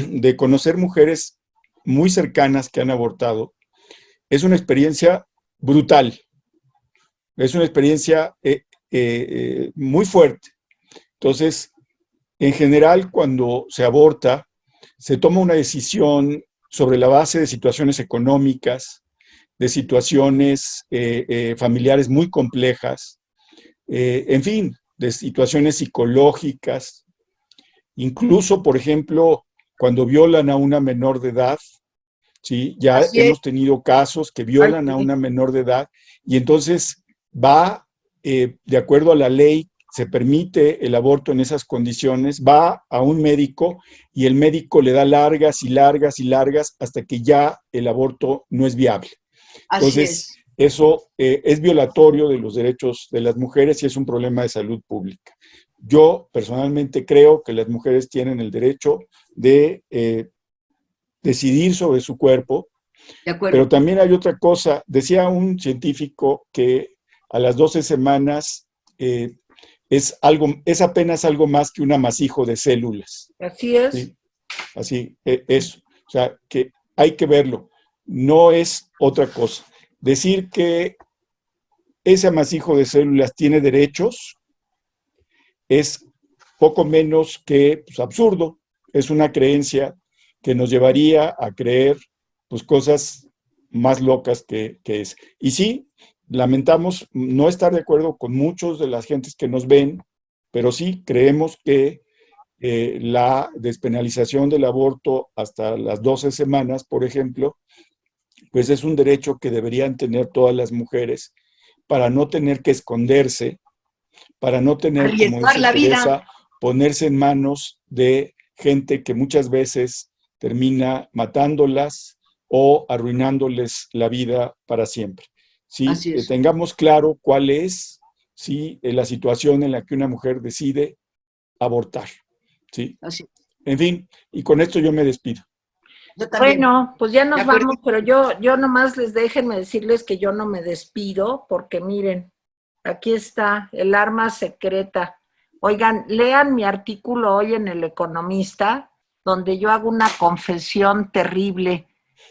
de conocer mujeres muy cercanas que han abortado, es una experiencia brutal. Es una experiencia muy fuerte. Entonces, en general, cuando se aborta, se toma una decisión sobre la base de situaciones económicas, de situaciones familiares muy complejas, en fin, de situaciones psicológicas. Incluso, por ejemplo, cuando violan a una menor de edad, ¿sí? Ya hemos tenido casos que violan a una menor de edad y entonces va, de acuerdo a la ley, se permite el aborto en esas condiciones, va a un médico y el médico le da largas y largas y largas hasta que ya el aborto no es viable. Entonces, eso es violatorio de los derechos de las mujeres y es un problema de salud pública. Yo personalmente creo que las mujeres tienen el derecho de decidir sobre su cuerpo, pero también hay otra cosa. Decía un científico que a las 12 semanas es apenas algo más que un amasijo de células. Así es. ¿Sí? Así, eso. O sea, que hay que verlo. No es otra cosa. Decir que ese amasijo de células tiene derechos es poco menos que pues, absurdo. Es una creencia que nos llevaría a creer pues, cosas más locas que es. Y sí, lamentamos no estar de acuerdo con muchos de las gentes que nos ven, pero sí creemos que la despenalización del aborto hasta las 12 semanas, por ejemplo, pues es un derecho que deberían tener todas las mujeres para no tener que esconderse, para no tener, como dice Teresa, ponerse en manos de gente que muchas veces termina matándolas o arruinándoles la vida para siempre. ¿sí? Así es. Tengamos claro cuál es, ¿sí? La situación en la que una mujer decide abortar, ¿sí? Así es. En fin, y con esto yo me despido. Yo también. Bueno, pues ya De nos acuerdo. vamos, pero yo nomás déjenme decirles que yo no me despido, porque miren, aquí está el arma secreta. Oigan, lean mi artículo hoy en El Economista, donde yo hago una confesión terrible.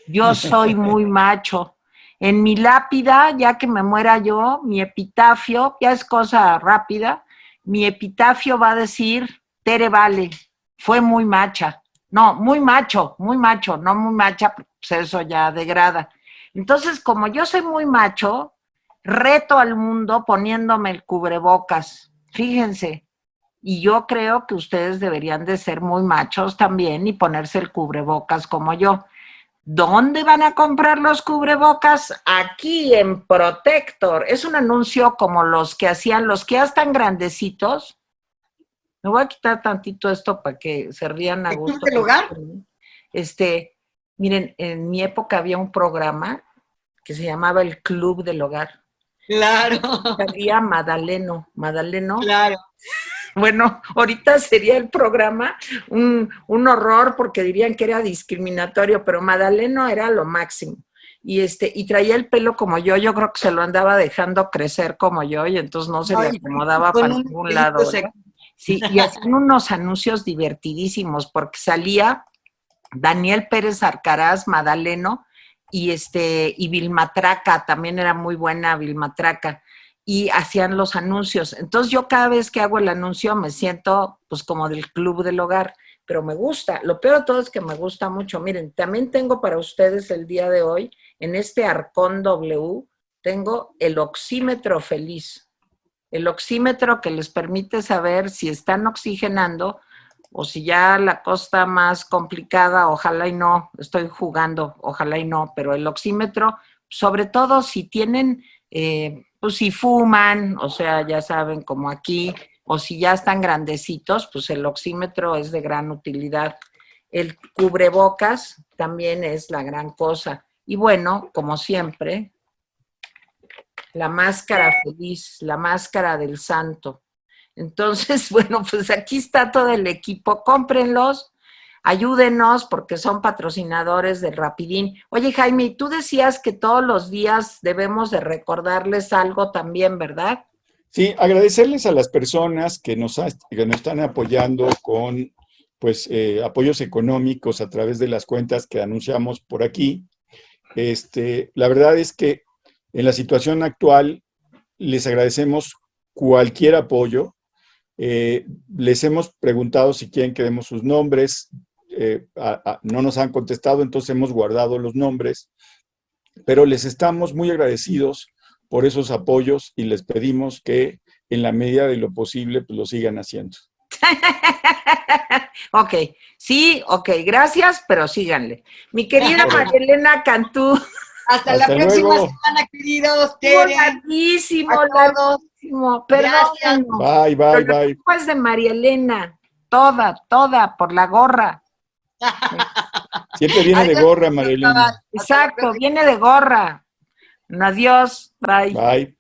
Yo soy muy macho. En mi lápida, ya que me muera yo, mi epitafio, ya es cosa rápida, mi epitafio va a decir, Tere Vale, fue muy macha. No, muy macho, no muy macha, pues eso ya degrada. Entonces, como yo soy muy macho, reto al mundo poniéndome el cubrebocas. Fíjense, y yo creo que ustedes deberían de ser muy machos también y ponerse el cubrebocas como yo. ¿Dónde van a comprar los cubrebocas? Aquí en Protector. Es un anuncio como los que hacían, los que ya están grandecitos. Me voy a quitar tantito esto para que se rían a ¿El Club gusto. del Hogar? Miren, en mi época había un programa que se llamaba El Club del Hogar. Claro, Salía Madaleno. claro. Bueno, ahorita sería el programa un horror porque dirían que era discriminatorio, pero Madaleno era lo máximo. Y traía el pelo como yo creo que se lo andaba dejando crecer como yo, y entonces no se le acomodaba Con para un ningún pelito lado, seco. ¿verdad? Sí, y hacían unos anuncios divertidísimos, porque salía Daniel Pérez Arcaraz, Madaleno, y Vilmatraca, también era muy buena Vilmatraca, y hacían los anuncios. Entonces yo cada vez que hago el anuncio me siento pues como del Club del Hogar, pero me gusta. Lo peor de todo es que me gusta mucho. Miren, también tengo para ustedes el día de hoy, en este Arcón W, tengo el oxímetro feliz. El oxímetro que les permite saber si están oxigenando o si ya la cosa está más complicada, ojalá y no, estoy jugando, ojalá y no, pero el oxímetro, sobre todo si tienen, pues si fuman, o sea, ya saben, como aquí, o si ya están grandecitos, pues el oxímetro es de gran utilidad. El cubrebocas también es la gran cosa. Y bueno, como siempre, la máscara feliz, la máscara del santo. Entonces, bueno, pues aquí está todo el equipo, cómprenlos, ayúdenos porque son patrocinadores del Rapidín. Oye, Jaime, tú decías que todos los días debemos de recordarles algo también, ¿verdad? Sí, agradecerles a las personas que nos están apoyando con pues, apoyos económicos a través de las cuentas que anunciamos por aquí. La verdad es que en la situación actual les agradecemos cualquier apoyo. Les hemos preguntado si quieren que demos sus nombres. No nos han contestado, entonces hemos guardado los nombres, pero les estamos muy agradecidos por esos apoyos y les pedimos que en la medida de lo posible pues, lo sigan haciendo. Ok, sí, ok, gracias, pero síganle. Mi querida María Elena Cantú. Hasta la próxima luego. semana, queridos. Larguísimo, a todos. larguísimo. Gracias. Bye, bye, bye. Es de María Elena, toda, por la gorra. Siempre viene de gorra, María Elena. Exacto, viene de gorra. Adiós, bye. Bye.